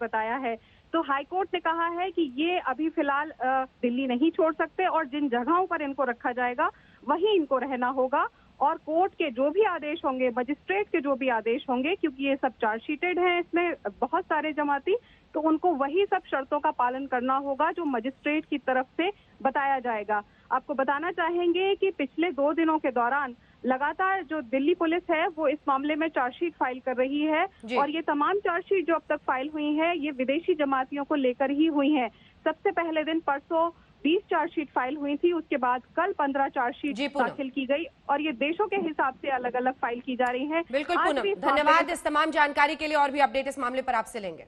बताया है। तो हाईकोर्ट ने कहा है कि ये अभी फिलहाल दिल्ली नहीं छोड़ सकते और जिन जगहों पर इनको रखा जाएगा वहीं इनको रहना होगा। और कोर्ट के जो भी आदेश होंगे, मजिस्ट्रेट के जो भी आदेश होंगे, क्योंकि ये सब चार्जशीटेड हैं, इसमें बहुत सारे जमाती, तो उनको वही सब शर्तों का पालन करना होगा जो मजिस्ट्रेट की तरफ से बताया जाएगा। आपको बताना चाहेंगे कि पिछले 2 दिनों के दौरान लगातार जो दिल्ली पुलिस है वो इस मामले में चार्जशीट फाइल कर रही है और ये तमाम चार्जशीट जो अब तक फाइल हुई है ये विदेशी जमातियों को लेकर ही हुई हैं। सबसे पहले दिन परसों 20 चार्जशीट फाइल हुई थी, उसके बाद कल 15 चार्जशीट दाखिल की गई और ये देशों के हिसाब से अलग अलग फाइल की जा रही है। बिल्कुल पूनम, धन्यवाद इस तमाम जानकारी के लिए। और भी अपडेट इस मामले पर आपसे लेंगे।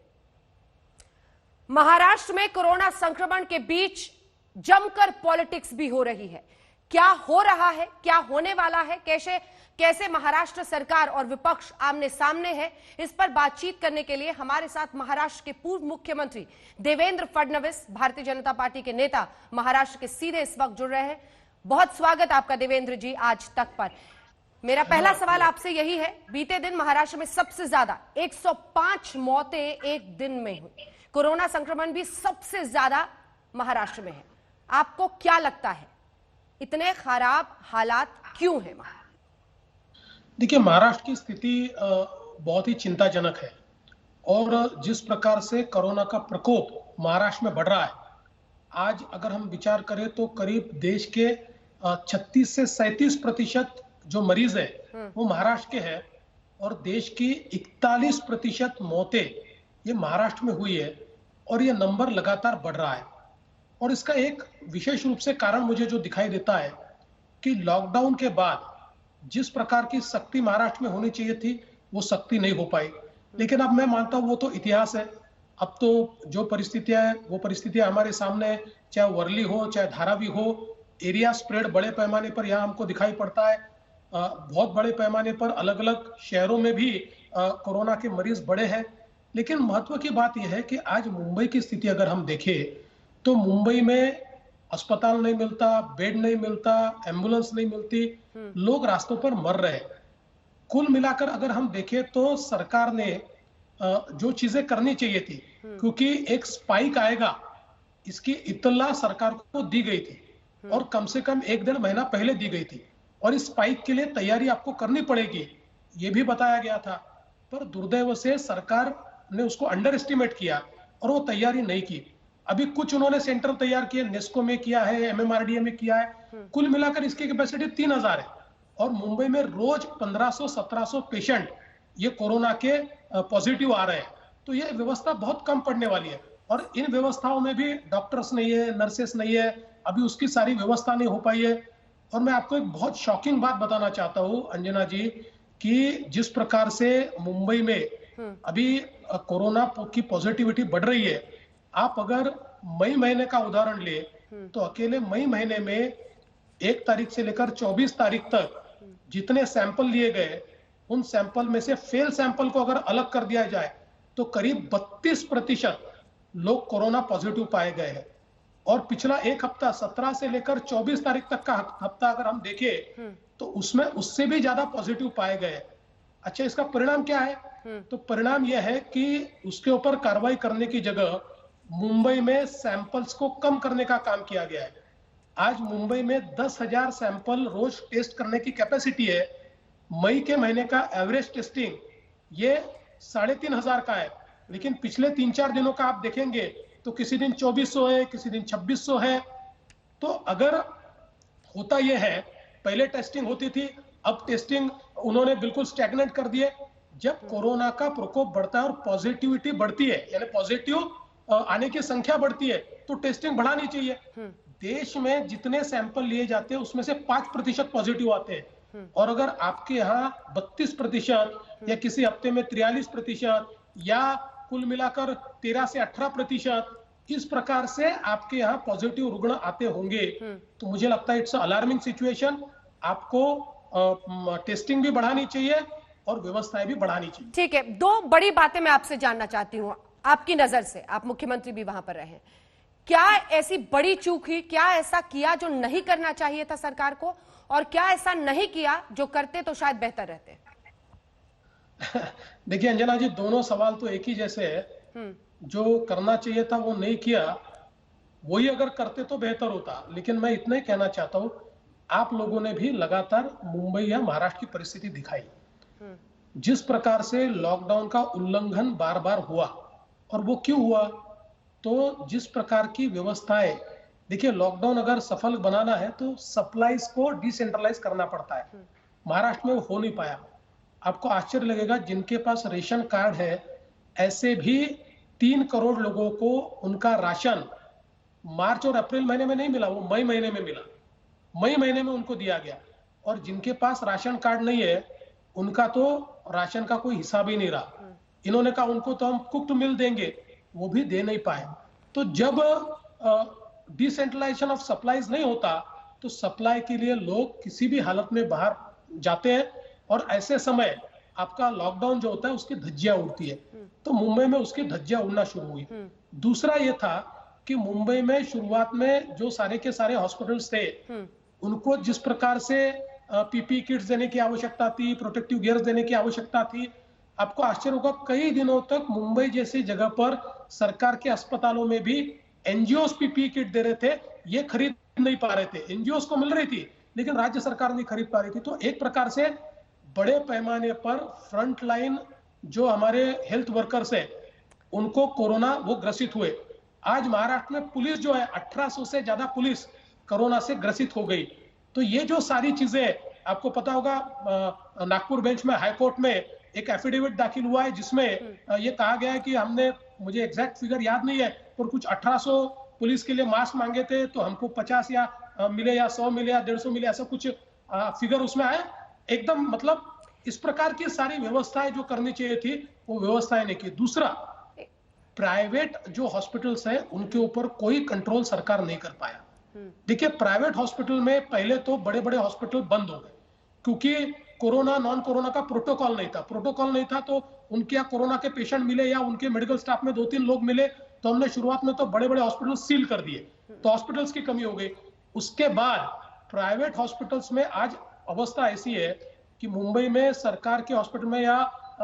महाराष्ट्र में कोरोना संक्रमण के बीच जमकर पॉलिटिक्स भी हो रही है। क्या हो रहा है, क्या होने वाला है, कैसे महाराष्ट्र सरकार और विपक्ष आमने सामने है, इस पर बातचीत करने के लिए हमारे साथ महाराष्ट्र के पूर्व मुख्यमंत्री देवेंद्र फडणवीस, भारतीय जनता पार्टी के नेता, महाराष्ट्र के सीधे इस वक्त जुड़ रहे हैं। बहुत स्वागत आपका देवेंद्र जी आज तक पर। मेरा पहला सवाल आपसे यही है, बीते दिन महाराष्ट्र में सबसे ज्यादा 105 मौतें एक दिन में हुई, कोरोना संक्रमण भी सबसे ज्यादा महाराष्ट्र में है। आपको क्या लगता है इतने खराब हालात क्यों हैं वहां? देखिए, महाराष्ट्र की स्थिति बहुत ही चिंताजनक है और जिस प्रकार से कोरोना का प्रकोप महाराष्ट्र में बढ़ रहा है, आज अगर हम विचार करें तो करीब देश के 36 से 37% जो मरीज है वो महाराष्ट्र के हैं और देश की 41% मौतें ये महाराष्ट्र में हुई है और ये नंबर लगातार बढ़ रहा है। और इसका एक विशेष रूप से कारण मुझे जो दिखाई देता है कि लॉकडाउन के बाद जिस प्रकार की सख्ती महाराष्ट्र में होनी चाहिए थी वो सख्ती नहीं हो पाई। लेकिन अब मैं मानता हूं वो तो इतिहास है। अब तो जो परिस्थितियां है वो परिस्थितियां हमारे सामने है, चाहे वर्ली हो चाहे धारावी हो। एरिया स्प्रेड बड़े पैमाने पर यहाँ हमको दिखाई पड़ता है। बहुत बड़े पैमाने पर अलग अलग शहरों में भी कोरोना के मरीज बढ़े हैं। लेकिन महत्व की बात यह है कि आज मुंबई की स्थिति अगर हम देखें तो मुंबई में अस्पताल नहीं मिलता, बेड नहीं मिलता, एम्बुलेंस नहीं मिलती, लोग रास्तों पर मर रहे हैं। कुल मिलाकर अगर हम देखें तो सरकार ने जो चीजें करनी चाहिए थी, क्योंकि एक स्पाइक आएगा इसकी इत्तला सरकार को दी गई थी और कम से कम 1-1.5 महीना पहले दी गई थी और इस स्पाइक के लिए तैयारी आपको करनी पड़ेगी ये भी बताया गया था। पर दुर्दैव से सरकार ने उसको अंडर एस्टिमेट किया और वो तैयारी नहीं की। अभी कुछ उन्होंने सेंटर तैयार किए, नेस्को में किया है, एमएमआरडीए में किया है। कुल मिलाकर इसकी कैपेसिटी 3000 है और मुंबई में रोज 1500-1700 पेशेंट ये कोरोना के पॉजिटिव आ रहे हैं। तो ये व्यवस्था बहुत कम पड़ने वाली है और इन व्यवस्थाओं में भी डॉक्टर्स नहीं है, नर्सेस नहीं है, अभी उसकी सारी व्यवस्था नहीं हो पाई है। और मैं आपको एक बहुत शॉकिंग बात बताना चाहता हूँ अंजना जी, कि जिस प्रकार से मुंबई में अभी कोरोना की पॉजिटिविटी बढ़ रही है, आप अगर मई महीने का उदाहरण ले तो अकेले मई महीने में 1 तारीख से लेकर 24 तारीख तक जितने सैंपल लिए गए उन सैंपल में से फेल सैंपल को अगर अलग कर दिया जाए तो करीब 32% लोग कोरोना पॉजिटिव पाए गए हैं। और पिछला एक हफ्ता 17 से लेकर 24 तारीख तक का हफ्ता अगर हम देखें तो उसमें उससे भी ज्यादा पॉजिटिव पाए गए। अच्छा, इसका परिणाम क्या है? तो परिणाम यह है कि उसके ऊपर कार्रवाई करने की जगह मुंबई में सैंपल्स को कम करने का काम किया गया है। आज मुंबई में 10,000 सैंपल रोज टेस्ट करने की कैपेसिटी है। मई के महीने का एवरेज टेस्टिंग ये 3,500 का है, लेकिन पिछले 3-4 दिनों का आप देखेंगे तो किसी दिन 2400 है, किसी दिन 2600 है। तो अगर होता यह है, पहले टेस्टिंग होती थी, अब टेस्टिंग उन्होंने बिल्कुल स्टैग्नेंट कर दिए। जब कोरोना का प्रकोप बढ़ता है और पॉजिटिविटी बढ़ती है, यानी पॉजिटिव आने की संख्या बढ़ती है, तो टेस्टिंग बढ़ानी चाहिए। देश में जितने सैंपल लिए जाते हैं उसमें से 5% पॉजिटिव आते हैं और अगर आपके यहाँ 32% या किसी हफ्ते में 43% या कुल मिलाकर 13 से 18% इस प्रकार से आपके यहाँ पॉजिटिव रुग्ण आते होंगे तो मुझे लगता है इट्स अलार्मिंग सिचुएशन। आपको टेस्टिंग भी बढ़ानी चाहिए और व्यवस्थाएं भी बढ़ानी चाहिए। ठीक है, 2 बड़ी बातें मैं आपसे जानना चाहती हूँ आपकी नजर से, आप मुख्यमंत्री भी वहां पर रहे। क्या ऐसी बड़ी चूक हुई, क्या ऐसा किया जो नहीं करना चाहिए था सरकार को, और क्या ऐसा नहीं किया जो करते तो शायद बेहतर रहते? देखिए अंजना जी, दोनों सवाल तो एक ही जैसे है। जो करना चाहिए था वो नहीं किया, वही अगर करते तो बेहतर होता। लेकिन मैं इतना ही कहना चाहता हूं, आप लोगों ने भी लगातार मुंबई या महाराष्ट्र की परिस्थिति दिखाई, जिस प्रकार से लॉकडाउन का उल्लंघन बार बार हुआ। और वो क्यों हुआ? तो जिस प्रकार की व्यवस्थाएं, देखिए लॉकडाउन अगर सफल बनाना है तो सप्लाईज को डिसेंट्रलाइज करना पड़ता है। महाराष्ट्र में वो हो नहीं पाया। आपको आश्चर्य लगेगा, जिनके पास रेशन कार्ड है ऐसे भी 3 करोड़ लोगों को उनका राशन मार्च और अप्रैल महीने में नहीं मिला, वो मई महीने में मिला। मई महीने में उनको दिया गया। और जिनके पास राशन कार्ड नहीं है उनका तो राशन का कोई हिसाब ही नहीं रहा। इन्होंने कहा उनको तो हम कुक्ड मिल देंगे, वो भी दे नहीं पाए। तो जब डिसेंट्रलाइजेशन ऑफ सप्लाईज नहीं होता तो सप्लाई के लिए लोग किसी भी हालत में बाहर जाते हैं, और ऐसे समय आपका लॉकडाउन जो होता है उसकी धज्जियां उड़ती है। तो मुंबई में उसकी धज्जियां उड़ना शुरू हुई। दूसरा ये था कि मुंबई में शुरुआत में जो सारे के सारे हॉस्पिटल्स थे उनको जिस प्रकार से पीपी किट्स देने की आवश्यकता थी, प्रोटेक्टिव गियर्स देने की आवश्यकता थी, आपको आश्चर्य होगा कई दिनों तक मुंबई जैसी जगह पर सरकार के अस्पतालों में भी एनजीओस पीपी किट दे रहे थे, ये खरीद नहीं पा रहे थे। एनजीओस को मिल रही थी लेकिन राज्य सरकार नहीं खरीद पा रही थी। तो एक प्रकार से बड़े पैमाने पर फ्रंट लाइन जो हमारे हेल्थ वर्कर्स है उनको कोरोना वो ग्रसित हुए। आज महाराष्ट्र में पुलिस जो है 1800 से ज्यादा पुलिस कोरोना से ग्रसित हो गई। तो ये जो सारी चीजें, आपको पता होगा नागपुर बेंच में, हाई कोर्ट में एक एफिडेविट दाखिल हुआ है जिसमें ये कहा गया है कि हमने, मुझे एग्जैक्ट फिगर याद नहीं है, पर कुछ 1800 पुलिस के लिए मास्क मांगे थे तो हमको 50 या मिले या 100 मिले या 150 मिले, ऐसा कुछ फिगर उसमें आया। एकदम मतलब इस प्रकार की सारी व्यवस्थाएं जो करनी चाहिए थी वो व्यवस्थाएं नहीं की। दूसरा, प्राइवेट जो हॉस्पिटल्स है उनके ऊपर कोई कंट्रोल सरकार नहीं कर पाया। देखिए प्राइवेट हॉस्पिटल में पहले तो बड़े बड़े हॉस्पिटल बंद हो गए क्योंकि कोरोना नॉन कोरोना का प्रोटोकॉल नहीं था। प्रोटोकॉल नहीं था तो उनके यहाँ कोरोना के पेशेंट मिले या उनके मेडिकल स्टाफ में 2-3 लोग मिले तो हमने शुरुआत में तो बड़े बड़े हॉस्पिटल सील कर दिए, तो हॉस्पिटल्स की कमी हो गई। उसके बाद प्राइवेट हॉस्पिटल्स में आज अवस्था ऐसी है कि मुंबई में सरकार के हॉस्पिटल में या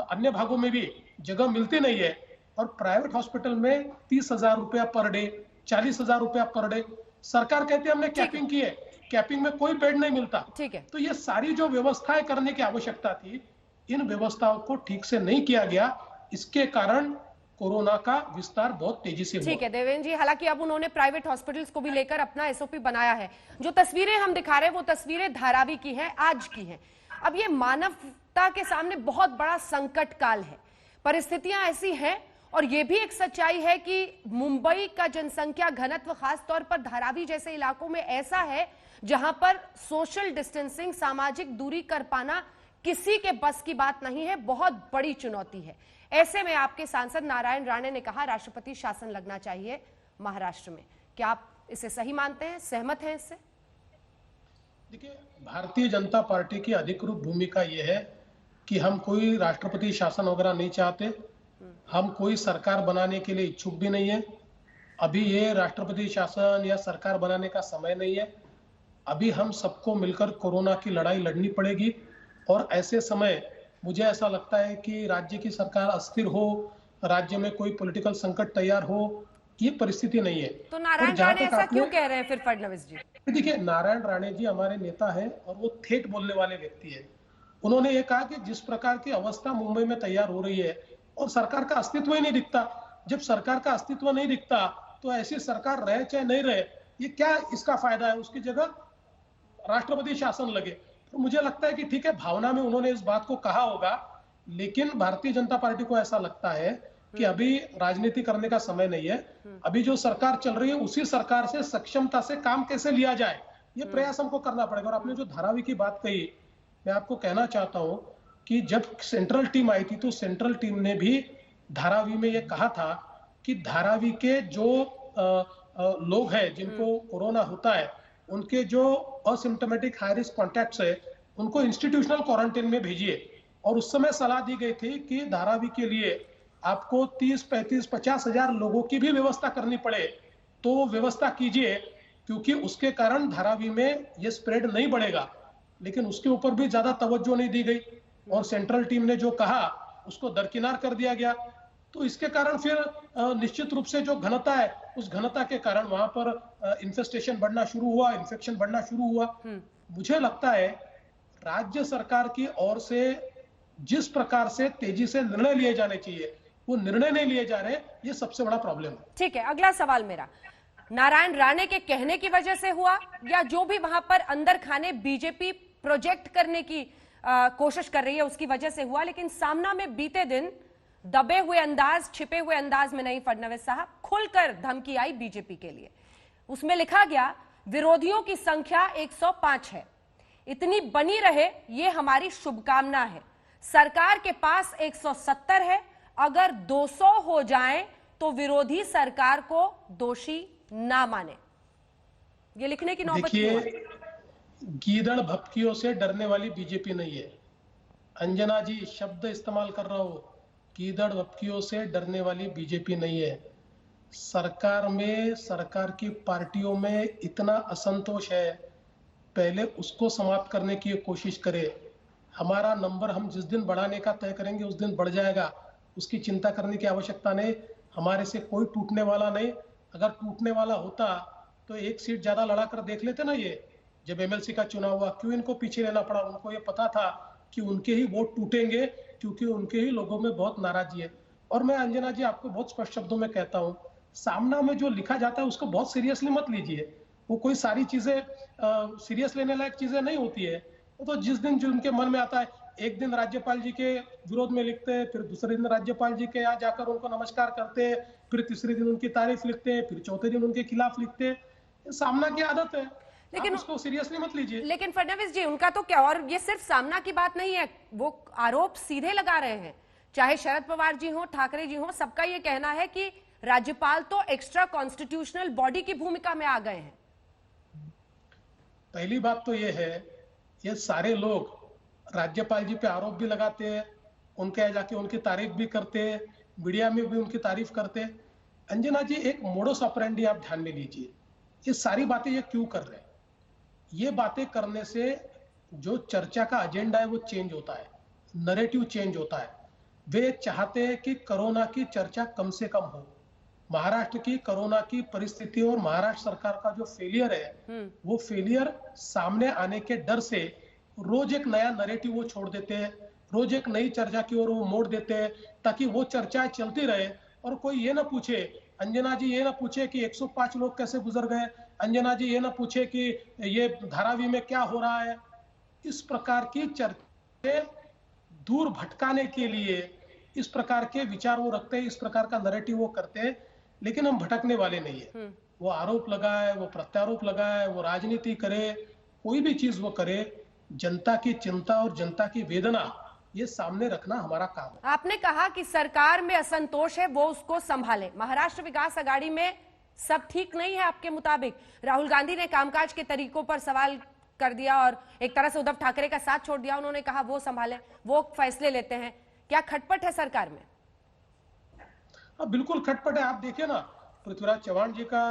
अन्य भागों में भी जगह मिलती नहीं है, और प्राइवेट हॉस्पिटल में 30,000 रुपया पर डे, 40,000 रुपया पर डे। सरकार कहती है हमने कैपिंग की है, कैपिंग में कोई बेड नहीं मिलता। ठीक है। तो ये सारी जो व्यवस्थाएं करने की आवश्यकता थी, इन व्यवस्थाओं को ठीक से नहीं किया गया। इसके कारण कोरोना का विस्तार बहुत तेजी से हुआ। ठीक है देवेंद्र जी, हालांकि अब उन्होंने प्राइवेट हॉस्पिटल्स को भी लेकर अपना एसओपी बनाया है। जो तस्वीरें हम दिखा रहे हैं वो तस्वीरें धारावी की हैं, आज की हैं। अब ये मानवता के सामने बहुत बड़ा संकट काल है, परिस्थितियां ऐसी हैं, और ये भी एक सच्चाई है कि मुंबई का जनसंख्या घनत्व खास तौर पर धारावी जैसे इलाकों में ऐसा है जहां पर सोशल डिस्टेंसिंग, सामाजिक दूरी कर पाना किसी के बस की बात नहीं है, बहुत बड़ी चुनौती है। ऐसे में आपके सांसद नारायण राणे ने कहा राष्ट्रपति शासन लगना चाहिए महाराष्ट्र में। क्या आप इसे सही मानते हैं, सहमत हैं इससे? देखिए, भारतीय जनता पार्टी की अधिकृत भूमिका यह है कि हम कोई राष्ट्रपति शासन वगैरह नहीं चाहते, हम कोई सरकार बनाने के लिए इच्छुक भी नहीं है। अभी ये राष्ट्रपति शासन या सरकार बनाने का समय नहीं है। अभी हम सबको मिलकर कोरोना की लड़ाई लड़नी पड़ेगी, और ऐसे समय मुझे ऐसा लगता है कि राज्य की सरकार अस्थिर हो, राज्य में कोई पॉलिटिकल संकट तैयार हो, ये परिस्थिति नहीं है। तो नारायण राणे ऐसा क्यों कह रहे हैं फिर फडणवीस जी? देखिए, नारायण राणे जी हमारे नेता है और वो ठेठ बोलने वाले व्यक्ति है। उन्होंने ये कहा कि जिस प्रकार की अवस्था मुंबई में तैयार हो रही है और सरकार का अस्तित्व ही नहीं दिखता, जब सरकार का अस्तित्व नहीं दिखता तो ऐसी सरकार रहे चाहे नहीं रहे, ये क्या इसका फायदा है, उसकी जगह राष्ट्रपति शासन लगे। तो मुझे लगता है कि ठीक है, भावना में उन्होंने इस बात को कहा होगा, लेकिन भारतीय जनता पार्टी को ऐसा लगता है कि अभी राजनीति करने का समय नहीं है। अभी जो सरकार चल रही है उसी सरकार से सक्षमता से काम कैसे लिया जाए, ये प्रयास हमको करना पड़ेगा। और आपने जो धारावी की बात कही, मैं आपको कहना चाहता हूं कि जब सेंट्रल टीम आई थी तो सेंट्रल टीम ने भी धारावी में ये कहा था कि धारावी के जो लोग हैं जिनको कोरोना होता है, उनके जो असिम्टोमेटिक हाई रिस्क कॉन्टैक्ट्स है उनको इंस्टीट्यूशनल क्वारंटाइन में भेजिए। और उस समय सलाह दी गई थी कि धारावी के लिए आपको 30, 35, 50 हजार लोगों की भी व्यवस्था करनी पड़े तो व्यवस्था कीजिए, क्योंकि उसके कारण धारावी में ये स्प्रेड नहीं बढ़ेगा। लेकिन उसके ऊपर भी ज्यादा तवज्जो नहीं दी गई और सेंट्रल टीम ने जो कहा उसको दरकिनार कर दिया गया। तो इसके कारण फिर निश्चित रूप से जो घनता है, उस घनता के कारण वहां पर इन्फेस्टेशन बढ़ना शुरू हुआ, इन्फेक्शन बढ़ना शुरू हुआ। मुझे लगता है राज्य सरकार की ओर से जिस प्रकार से तेजी से निर्णय लिए जाने चाहिए, वो निर्णय नहीं लिए जा रहे, ये सबसे बड़ा प्रॉब्लम है। ठीक है, अगला सवाल मेरा, नारायण राणे के कहने की वजह से हुआ या जो भी वहां पर अंदर खाने बीजेपी प्रोजेक्ट करने की कोशिश कर रही है उसकी वजह से हुआ? लेकिन सामना में बीते दिन दबे हुए अंदाज, छिपे हुए अंदाज में नहीं, फडणवीस साहब खुलकर धमकी आई बीजेपी के लिए। उसमें लिखा गया विरोधियों की संख्या 105 है, इतनी बनी रहे ये हमारी शुभकामना है। सरकार के पास 170 है, अगर 200 हो जाएं तो विरोधी सरकार को दोषी ना माने। ये लिखने की नौबत क्यों आई? गीदड़ भपकियों से डरने वाली बीजेपी नहीं है। अंजना जी शब्द इस्तेमाल कर रहा हूं, गीदड़ भपकियों से डरने वाली बीजेपी नहीं है। सरकार में, सरकार की पार्टियों में इतना असंतोष है, पहले उसको समाप्त करने की कोशिश करें। हमारा नंबर हम जिस दिन बढ़ाने का तय करेंगे उस दिन बढ़ जाएगा, उसकी चिंता करने की आवश्यकता नहीं। हमारे से कोई टूटने वाला नहीं। अगर टूटने वाला होता तो एक सीट ज्यादा लड़ा कर देख लेते ना। ये जब एमएलसी का चुनाव हुआ, क्यों इनको पीछे लेना पड़ा? उनको ये पता था कि उनके ही वोट टूटेंगे, क्योंकि उनके ही लोगों में बहुत नाराजगी है। और मैं अंजना जी आपको बहुत स्पष्ट शब्दों में कहता हूँ, सामना में जो लिखा जाता है उसको बहुत सीरियसली मत लीजिए। वो कोई सारी चीजें सीरियस लेने लायक चीजें नहीं होती है। तो जिस दिन जो उनके मन में आता है, एक दिन राज्यपाल जी के विरोध में लिखते हैं, फिर दूसरे दिन राज्यपाल जी के यहाँ जाकर उनको नमस्कार करते हैं, फिर तीसरे दिन उनकी तारीफ लिखते हैं, फिर चौथे दिन उनके खिलाफ लिखते हैं। सामना की आदत है, लेकिन उसको सीरियसली मत लीजिए। लेकिन फडणवीस जी उनका तो क्या, और ये सिर्फ सामना की बात नहीं है, वो आरोप सीधे लगा रहे हैं। चाहे शरद पवार जी हो, ठाकरे जी हो, सबका ये कहना है कि राज्यपाल तो एक्स्ट्रा कॉन्स्टिट्यूशनल बॉडी की भूमिका में आ गए हैं। पहली बात तो ये है, ये सारे लोग राज्यपाल जी पे आरोप भी लगाते हैं, उनके यहाँ जाके उनकी तारीफ भी करते हैं, मीडिया में भी उनकी तारीफ करते हैं। अंजना जी एक मोडस ऑपरेंडी आप ध्यान में लीजिए, ये सारी बातें ये क्यों कर रहे हैं? ये बातें करने से जो चर्चा का एजेंडा है वो चेंज होता है, नैरेटिव चेंज होता है। वे चाहते हैं कि कोरोना की चर्चा कम से कम हो। महाराष्ट्र की कोरोना की परिस्थिति और महाराष्ट्र सरकार का जो फेलियर है, वो फेलियर सामने आने के डर से रोज एक नया नैरेटिव वो छोड़ देते हैं, रोज एक नई चर्चा की ओर वो मोड़ देते हैं, ताकि वो चर्चाएं चलती रहे और कोई ये ना पूछे, अंजना जी ये ना पूछे कि 105 लोग कैसे गुजर गए, अंजना जी ये ना पूछे कि ये धारावी में क्या हो रहा है। इस प्रकार की चर्चा दूर भटकाने के लिए इस प्रकार के विचार वो रखते हैं, इस प्रकार का नैरेटिव वो करते हैं। लेकिन हम भटकने वाले नहीं है। वो आरोप लगाए, वो प्रत्यारोप लगाए, वो राजनीति करे, कोई भी चीज वो करे, जनता की चिंता और जनता की वेदना ये सामने रखना हमारा काम है। आपने कहा कि सरकार में असंतोष है, वो उसको संभाले। महाराष्ट्र विकास आघाड़ी में सब ठीक नहीं है आपके मुताबिक? राहुल गांधी ने कामकाज के तरीकों पर सवाल कर दिया और एक तरह से उद्धव ठाकरे का साथ छोड़ दिया। उन्होंने कहा वो संभाले, वो फैसले लेते हैं। क्या खटपट है सरकार में? बिल्कुल खटपट है। आप देखिए ना, पृथ्वीराज चव्हाण जी का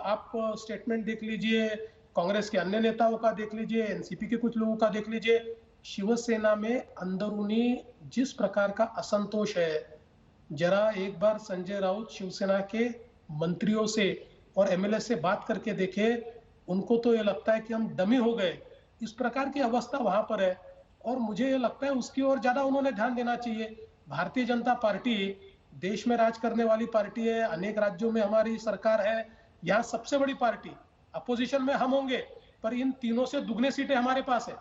आप स्टेटमेंट देख लीजिए, कांग्रेस के अन्य नेताओं का देख लीजिए, एनसीपी के कुछ लोगों का देख लीजिए। शिवसेना में अंदरूनी जिस प्रकार का असंतोष है, जरा एक बार संजय राउत शिवसेना के मंत्रियों से और एमएलए से बात करके देखे, उनको तो ये लगता है कि हम डमी हो गए। इस प्रकार की अवस्था वहां पर है और मुझे ये लगता है उसकी ओर ज्यादा उन्होंने ध्यान देना चाहिए। भारतीय जनता पार्टी देश में राज करने वाली पार्टी है, अनेक राज्यों में हमारी सरकार है, यहाँ सबसे बड़ी पार्टी, अपोजिशन में हम होंगे, पर इन तीनों से दुगने सीटें हमारे पास है।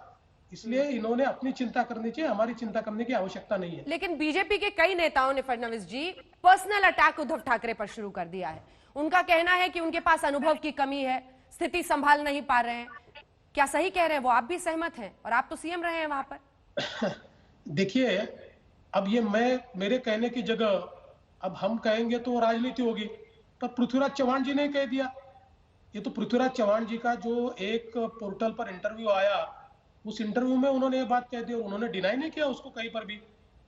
इसलिए इन्होंने अपनी चिंता करनी चाहिए, हमारी चिंता करने की आवश्यकता नहीं है। लेकिन बीजेपी के कई नेताओं ने फडणवीस जी पर्सनल अटैक उद्धव ठाकरे पर शुरू कर दिया है। उनका कहना है कि उनके पास अनुभव की कमी है, स्थिति संभाल नहीं पा रहे हैं। क्या सही कह रहे हैं वो? आप भी सहमत हैं और आप तो सीएम रहे हैं वहां पर। देखिए, अब ये मेरे कहने की जगह अब हम कहेंगे तो राजनीति होगी। पर पृथ्वीराज चव्हाण जी ने कह दिया, ये तो पृथ्वीराज चव्हाण जी का जो एक पोर्टल पर इंटरव्यू आया, उस इंटरव्यू में उन्होंने ये बात कह दी और उन्होंने डिनाई नहीं किया उसको कहीं पर भी।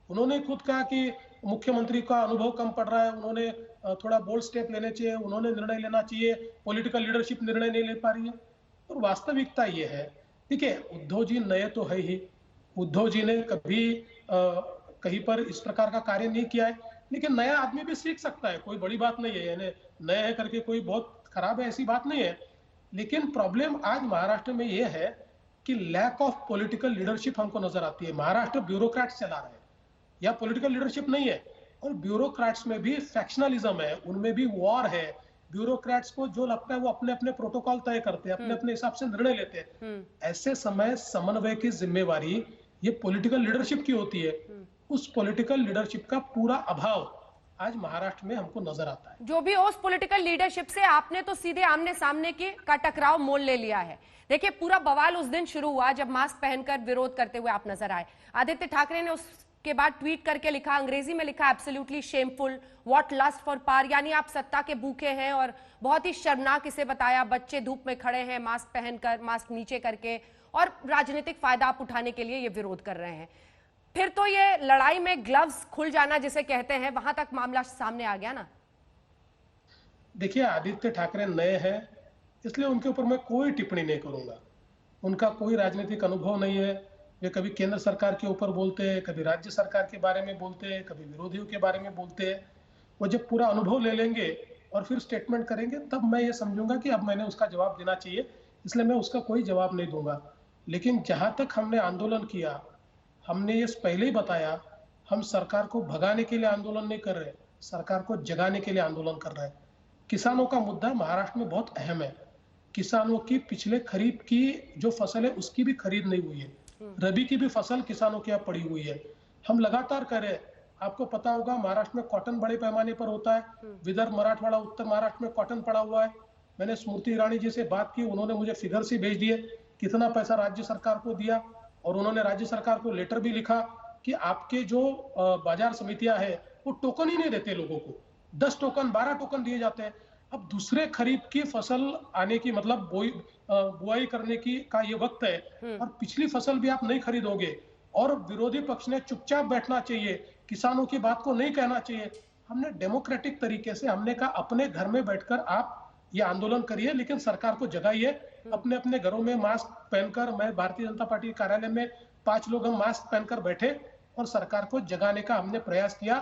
उन्होंने खुद कहा कि मुख्यमंत्री का अनुभव कम पड़ रहा है, उन्होंने थोड़ा बोल्ड स्टेप लेने चाहिए, उन्होंने निर्णय लेना चाहिए, पॉलिटिकल लीडरशिप निर्णय नहीं ले पा रही है। और वास्तविकता ये है, ठीक है, उद्धव जी नए तो है ही, उद्धव जी ने कभी कहीं पर इस प्रकार का कार्य नहीं किया है, लेकिन नया आदमी भी सीख सकता है, कोई बड़ी बात नहीं है, यानी नया है करके कोई बहुत खराब है ऐसी बात नहीं है। लेकिन प्रॉब्लम आज महाराष्ट्र में यह है कि लैक ऑफ पॉलिटिकल लीडरशिप हमको नजर आती है। महाराष्ट्र ब्यूरोक्रेट्स चला रहे हैं या पॉलिटिकल लीडरशिप नहीं है, और ब्यूरोक्रेट्स में भी फैक्शनलिज्म है, उनमें भी वॉर है। ब्यूरोक्रेट्स को जो लगता है वो अपने अपने प्रोटोकॉल तय करते हैं, अपने अपने हिसाब से निर्णय लेते हैं। ऐसे समय समन्वय की जिम्मेवारी ये पॉलिटिकल लीडरशिप की होती है। उस पॉलिटिकल लीडरशिप का पूरा अभाव आज महाराष्ट्र में हमको नजर आता है। जो भी हो, उस पॉलिटिकल लीडरशिप से आपने तो सीधे आमने सामने की का टकराव मोल ले लिया है। देखिए, पूरा बवाल उस दिन शुरू हुआ जब मास्क पहनकर विरोध करते हुए आप नजर आए। आदित्य ठाकरे ने उसके बाद ट्वीट करके लिखा, अंग्रेजी में लिखा, absolutely shameful, what lust for power, यानी आप सत्ता के भूखे हैं। और बहुत ही शर्मनाक इसे बताया, बच्चे धूप में खड़े हैं मास्क पहनकर, मास्क नीचे करके, और राजनीतिक फायदा आप उठाने के लिए ये विरोध कर रहे हैं। फिर तो ये लड़ाई में ग्लव्स खुल जाना जिसे कहते हैं, वहां तक मामला सामने आ गया ना। देखिए, आदित्य ठाकरे नए हैं, इसलिए उनके ऊपर मैं कोई टिप्पणी नहीं करूंगा। उनका कोई राजनीतिक अनुभव नहीं है। वे कभी केंद्र सरकार के ऊपर बोलते हैं, कभी राज्य सरकार के बारे में बोलते हैं, कभी विरोधियों के बारे में बोलते हैं। वो जब पूरा अनुभव ले लेंगे और फिर स्टेटमेंट करेंगे, तब मैं ये समझूंगा कि अब मैंने उसका जवाब देना चाहिए, इसलिए मैं उसका कोई जवाब नहीं दूंगा। लेकिन जहां तक हमने आंदोलन किया, हमने ये पहले ही बताया, हम सरकार को भगाने के लिए आंदोलन नहीं कर रहे, सरकार को जगाने के लिए आंदोलन कर रहे हैं। किसानों का मुद्दा महाराष्ट्र में बहुत अहम है। किसानों की पिछले खरीफ की जो फसल है उसकी भी खरीद नहीं हुई है, रबी की भी फसल किसानों के यहाँ पड़ी हुई है। हम लगातार कर रहे हैं। आपको पता होगा महाराष्ट्र में कॉटन बड़े पैमाने पर होता है, विदर्भ, मराठवाड़ा, उत्तर महाराष्ट्र में कॉटन पड़ा हुआ है। मैंने स्मृति ईरानी जी से बात की, उन्होंने मुझे फिगर से भेज दिए कितना पैसा राज्य सरकार को दिया, और उन्होंने राज्य सरकार को लेटर भी लिखा कि आपके जो बाजार समितियां हैं वो टोकन ही नहीं देते लोगों को, 10 टोकन 12 टोकन दिए जाते हैं। अब दूसरे खरीफ की फसल आने की, मतलब बुआई करने की का ये वक्त है, और पिछली फसल भी आप नहीं खरीदोगे, और विरोधी पक्ष ने चुपचाप बैठना चाहिए, किसानों की बात को नहीं कहना चाहिए। हमने डेमोक्रेटिक तरीके से हमने कहा अपने घर में बैठकर आप ये आंदोलन करिए, लेकिन सरकार को जगाइए। अपने अपने घरों में मास्क पहनकर, मैं भारतीय जनता पार्टी कार्यालय में 5 लोग हम मास्क पहनकर बैठे और सरकार को जगाने का हमने प्रयास किया।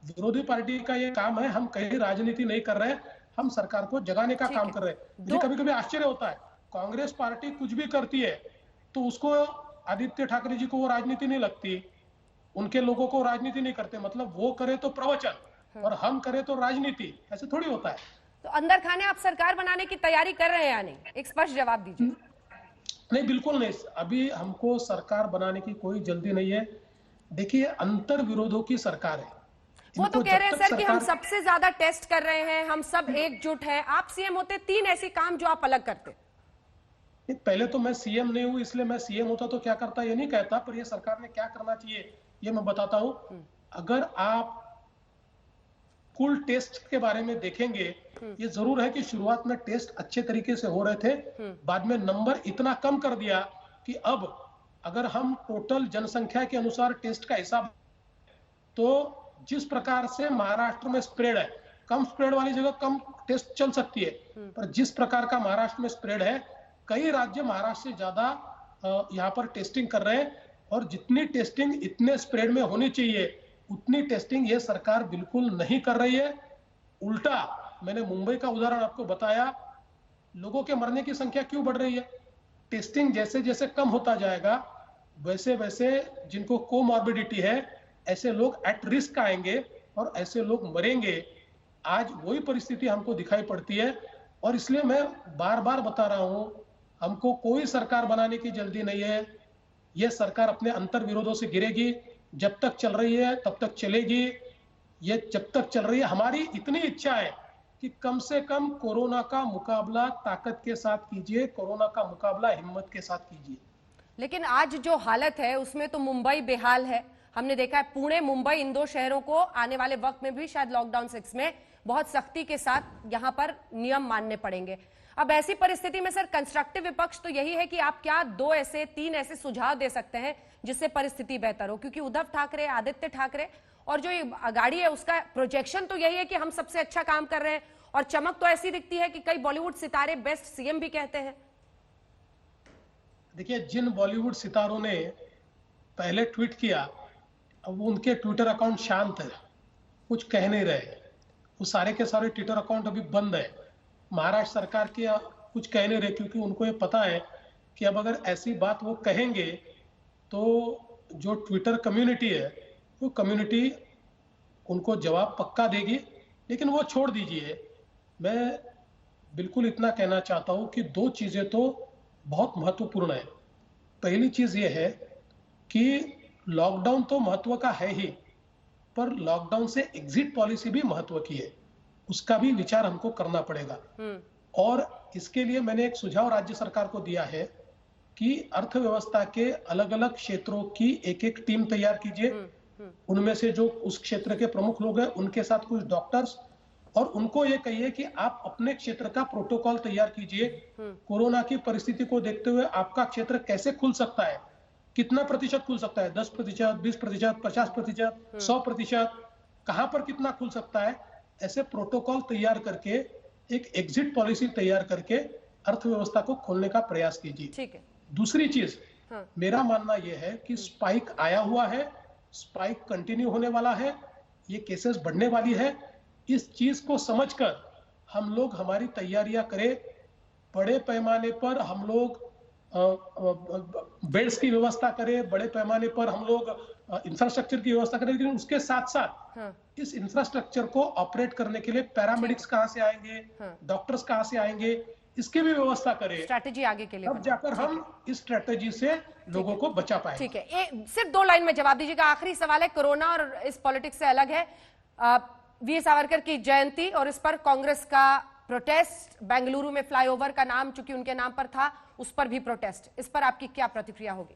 विरोधी पार्टी का ये काम है, हम कहीं राजनीति नहीं कर रहे, हम सरकार को जगाने का काम कर रहे हैं। मुझे कभी कभी आश्चर्य होता है, कांग्रेस पार्टी कुछ भी करती है तो उसको, आदित्य ठाकरे जी को वो राजनीति नहीं लगती, उनके लोगों को राजनीति नहीं करते। मतलब वो करे तो प्रवचन और हम करे तो राजनीति, ऐसे थोड़ी होता है। तो अंदर खाने आप सरकार बनाने की तैयारी कर रहे हैं या नहीं, एक स्पष्ट जवाब दीजिए। नहीं, बिल्कुल नहीं, अभी हमको सरकार बनाने की कोई जल्दी नहीं है। देखिए, अंतर विरोधों की सरकार है। वो तो कह रहे हैं सर कि हम सबसे ज्यादा टेस्ट कर रहे हैं, हम सब एकजुट हैं। आप सीएम होते 3 ऐसे काम जो आप अलग करते। पहले तो मैं सीएम नहीं हूं, इसलिए मैं सीएम होता तो क्या करता ये नहीं कहता, पर ये सरकार ने क्या करना चाहिए ये मैं बताता हूं। अगर आप कुल टेस्ट के बारे में देखेंगे, ये जरूर है कि शुरुआत में टेस्ट अच्छे तरीके से हो रहे थे, बाद में नंबर इतना कम कर दिया कि अब अगर हम टोटल जनसंख्या के अनुसार टेस्ट का हिसाब, तो जिस प्रकार से महाराष्ट्र में स्प्रेड है, कम स्प्रेड वाली जगह कम टेस्ट चल सकती है, पर जिस प्रकार का महाराष्ट्र में स्प्रेड है, कई राज्य महाराष्ट्र से ज्यादा यहाँ पर टेस्टिंग कर रहे हैं। और जितनी टेस्टिंग इतने स्प्रेड में होनी चाहिए उतनी टेस्टिंग ये सरकार बिल्कुल नहीं कर रही है। उल्टा, मैंने मुंबई का उदाहरण आपको बताया, लोगों के मरने की संख्या क्यों बढ़ रही है? टेस्टिंग जैसे जैसे कम होता जाएगा, वैसे वैसे जिनको कोमॉर्बिडिटी है, ऐसे लोग एट रिस्क आएंगे और ऐसे लोग मरेंगे। आज वही परिस्थिति हमको दिखाई पड़ती है, और इसलिए मैं बार बार बता रहा हूं, हमको कोई सरकार बनाने की जल्दी नहीं है। यह सरकार अपने अंतर विरोधों से गिरेगी, जब तक चल रही है तब तक चलेगी। ये जब तक चल रही है, हमारी इतनी इच्छा है कि कम से कम कोरोना का मुकाबला ताकत के साथ कीजिए, कोरोना का मुकाबला हिम्मत के साथ कीजिए। लेकिन आज जो हालत है उसमें तो मुंबई बेहाल है। हमने देखा है पुणे, मुंबई, इन 2 शहरों को आने वाले वक्त में भी शायद लॉकडाउन 6 में बहुत सख्ती के साथ यहां पर नियम मानने पड़ेंगे। अब ऐसी परिस्थिति में सर, कंस्ट्रक्टिव विपक्ष तो यही है कि आप क्या 2 ऐसे 3 ऐसे सुझाव दे सकते हैं जिससे परिस्थिति बेहतर हो, क्योंकि उद्धव ठाकरे, आदित्य ठाकरे और जो गाड़ी है उसका प्रोजेक्शन तो यही है कि हम सबसे अच्छा काम कर रहे हैं, और चमक तो ऐसी दिखती है कि कई बॉलीवुड सितारे बेस्ट सीएम भी कहते हैं। देखिए, जिन बॉलीवुड सितारों ने पहले ट्वीट किया, अब उनके ट्विटर अकाउंट शांत है, कुछ कह नहीं रहे। वो सारे के सारे ट्विटर अकाउंट अभी बंद है। महाराष्ट्र सरकार के कुछ कह नहीं रहे, क्योंकि उनको ये पता है कि अब अगर ऐसी बात वो कहेंगे तो जो ट्विटर कम्युनिटी है वो कम्युनिटी उनको जवाब पक्का देगी। लेकिन वो छोड़ दीजिए, मैं बिल्कुल इतना कहना चाहता हूं कि दो चीजें तो बहुत महत्वपूर्ण है। पहली चीज ये है कि लॉकडाउन तो महत्व का है ही, पर लॉकडाउन से एग्जिट पॉलिसी भी महत्व की है, उसका भी विचार हमको करना पड़ेगा। और इसके लिए मैंने एक सुझाव राज्य सरकार को दिया है कि अर्थव्यवस्था के अलग अलग क्षेत्रों की एक एक टीम तैयार कीजिए। उनमें से जो उस क्षेत्र के प्रमुख लोग हैं उनके साथ कुछ डॉक्टर्स, और उनको ये कहिए कि आप अपने क्षेत्र का प्रोटोकॉल तैयार कीजिए। कोरोना की परिस्थिति को देखते हुए आपका क्षेत्र कैसे खुल सकता है, कितना प्रतिशत खुल सकता है, 10%, 20%, 50%, 100%, कहां पर कितना खुल सकता है, ऐसे प्रोटोकॉल तैयार करके एक एग्जिट पॉलिसी तैयार करके अर्थव्यवस्था को खोलने का प्रयास कीजिए। ठीक है। दूसरी चीज, मेरा मानना यह है कि स्पाइक आया हुआ है, स्पाइक कंटिन्यू होने वाला है, ये केसेस बढ़ने वाली है। इस चीज को समझकर हम लोग हमारी तैयारियां करें। बड़े पैमाने पर हम लोग बेड्स की व्यवस्था करें, बड़े पैमाने पर हम लोग इंफ्रास्ट्रक्चर की व्यवस्था करें, लेकिन उसके साथ साथ इस इंफ्रास्ट्रक्चर को ऑपरेट करने के लिए पैरामेडिक्स कहां से आएंगे, डॉक्टर्स कहां से आएंगे, इसकी भी व्यवस्था करें। स्ट्रैटेजी आगे के लिए तब जाकर हम इस स्ट्रैटेजी से लोगों को बचा पाएंगे। ठीक है, सिर्फ 2 लाइन में जवाब दीजिएगा। आखिरी सवाल है, कोरोना और इस पॉलिटिक्स से अलग है, वीर सावरकर की जयंती और इस पर कांग्रेस का प्रोटेस्ट, बेंगलुरु में फ्लाईओवर का नाम चूंकि उनके नाम पर था, उस पर भी प्रोटेस्ट, इस पर आपकी क्या प्रतिक्रिया होगी?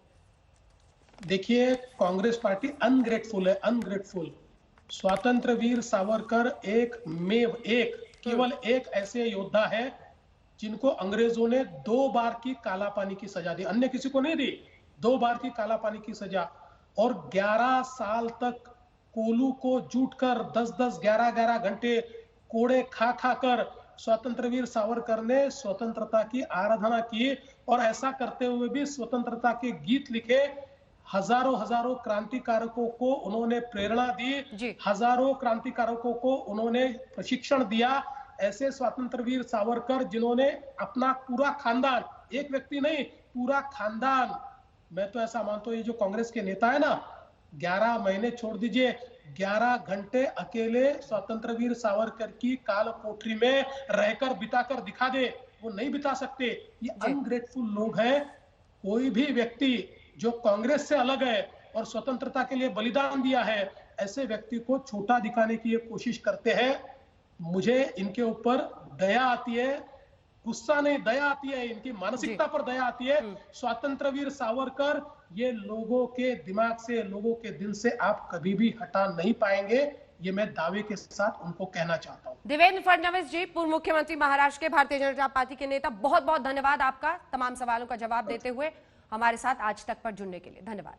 देखिए, कांग्रेस पार्टी अनग्रेटफुल है, अनग्रेटफुल। स्वतंत्र वीर सावरकर केवल एक ऐसे योद्धा है जिनको अंग्रेजों ने 2 बार की काला पानी की सजा दी, अन्य किसी को नहीं दी। 2 बार की काला पानी की सजा, और 11 साल तक कोलू को जूट कर 10-10, 11-11 घंटे कोड़े खा कर स्वतंत्र वीर सावरकर ने स्वतंत्रता की आराधना की, और ऐसा करते हुए भी स्वतंत्रता के गीत लिखे। हजारों क्रांतिकारकों को उन्होंने प्रेरणा दी, हजारों क्रांतिकारकों को उन्होंने प्रशिक्षण दिया। ऐसे स्वतंत्र वीर सावरकर जिन्होंने अपना पूरा खानदान, एक व्यक्ति नहीं, पूरा खानदान, मैं तो ऐसा मानता हूं ये जो कांग्रेस के नेता है ना, 11 महीने छोड़ दीजिए, 11 घंटे अकेले स्वतंत्र वीर सावरकर की काल कोठरी में रहकर बिताकर दिखा दे, वो नहीं बिता सकते। ये अनग्रेटफुल लोग हैं। कोई भी व्यक्ति जो कांग्रेस से अलग है और स्वतंत्रता के लिए बलिदान दिया है, ऐसे व्यक्ति को छोटा दिखाने की ये कोशिश करते हैं। मुझे इनके ऊपर दया आती है, गुस्सा नहीं, दया आती है, इनकी मानसिकता पर दया आती है। स्वतंत्र वीर सावरकर ये लोगों के दिमाग से, लोगों के दिल से आप कभी भी हटा नहीं पाएंगे, ये मैं दावे के साथ उनको कहना चाहता हूं। देवेंद्र फडणवीस जी, पूर्व मुख्यमंत्री महाराष्ट्र के, भारतीय जनता पार्टी के नेता, बहुत बहुत धन्यवाद आपका तमाम सवालों का जवाब देते हुए हमारे साथ आज तक पर जुड़ने के लिए। धन्यवाद।